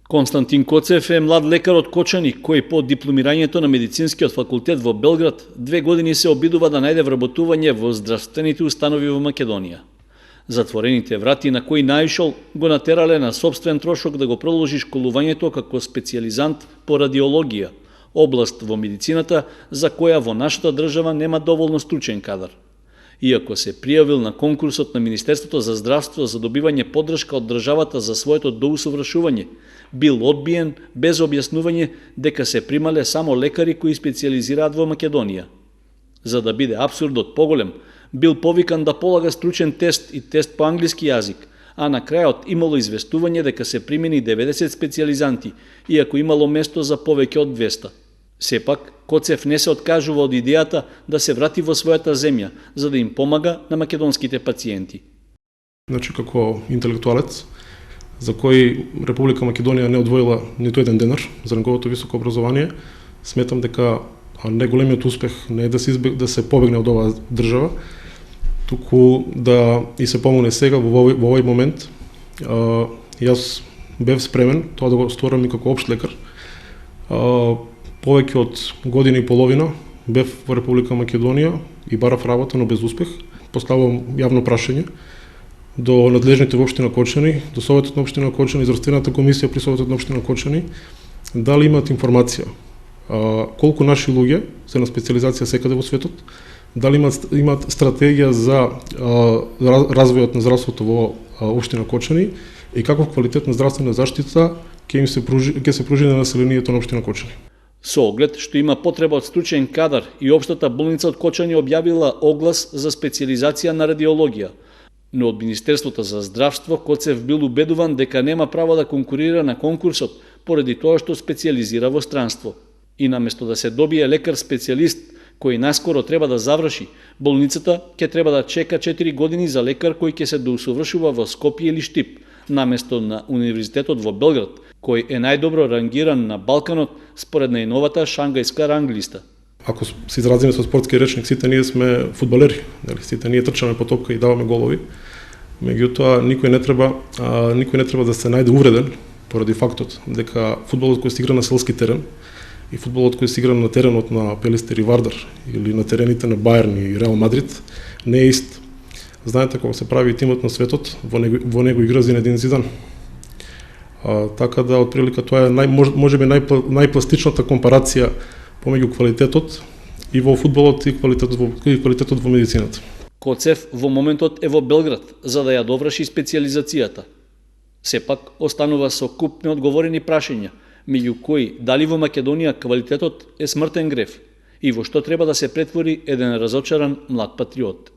Константин Коцев е млад лекар од Кочани, кој по дипломирањето на медицинскиот факултет во Белград 2 години се обидува да најде вработување во здравствените установи во Македонија. Затворените врати на кои наишол го натерале на сопствен трошок да го продолжи школувањето како специјализант по радиологија, област во медицината за која во нашата држава нема доволно стручен кадар. Иако се пријавил на конкурсот на Министерството за здравство за добивање поддршка од државата за своето доусовршување, бил одбиен без објаснување дека се примале само лекари кои специјализираат во Македонија. За да биде абсурдот поголем, бил повикан да полага стручен тест и тест по англиски јазик, а на крајот имало известување дека се примени 90 специјализанти, иако имало место за повеќе од 200. Сепак, Коцев не се откажува од идејата да се врати во својата земја, за да им помага на македонските пациенти. Значи, како интелектуалец, за кој Република Македонија не одвоила ниту еден денар за неговото високо образование, сметам дека најголемиот успех не е да се побегне од оваа држава, туку да и се помогне сега во овој момент. Јас бев спремен тоа да го сторам и како општ лекар. Повеќе од година и половина бев во Република Македонија и барав работа, но без успех. Поставувам јавно прашање до надлежните во општина Кочани, до Советот на општина Кочани, Здравствената комисија при Советот на општина Кочани, дали имаат информација колку наши луѓе се на специјализација секаде во светот, дали имаат стратегија за развојот на здравството во општина Кочани и каков квалитет на здравствена заштита ќе се пружи на населението на општина Кочани. Со оглед што има потреба од стручен кадар и општата болница од Кочани објавила оглас за специјализација на радиологија, но од Министерството за здравство Коцев бил убедуван дека нема право да конкурира на конкурсот поради тоа што специјализира во странство. И наместо да се добие лекар специјалист кој наскоро треба да заврши, болницата ќе треба да чека 4 години за лекар кој ќе се доусовршува во Скопје или Штип, наместо на Универзитетот во Белград, кој е најдобро рангиран на Балканот според најновата шангајска ранглиста. Ако се изразиме со спортски речник, сите ние сме фудбалери, сите ние трчаме по топка и даваме голови. Меѓутоа, никој не треба да се најде увреден поради фактот дека фудбалот кој се игра на селски терен и фудбалот кој се игра на теренот на Пелистер и Вардар или на терените на Бајерн и Реал Мадрид не е ист. Знаете, кога се прави тимот на светот, во него игра Зинедин Зидан. Така да, отприлика, тоа е можеби најпластичната компарација помеѓу квалитетот и во фудбалот и квалитетот во медицината. Коцев во моментот е во Белград за да ја доврши специјализацијата. Сепак останува со куп неодговорени прашања, меѓу кои дали во Македонија квалитетот е смртен грев и во што треба да се претвори еден разочаран млад патриот.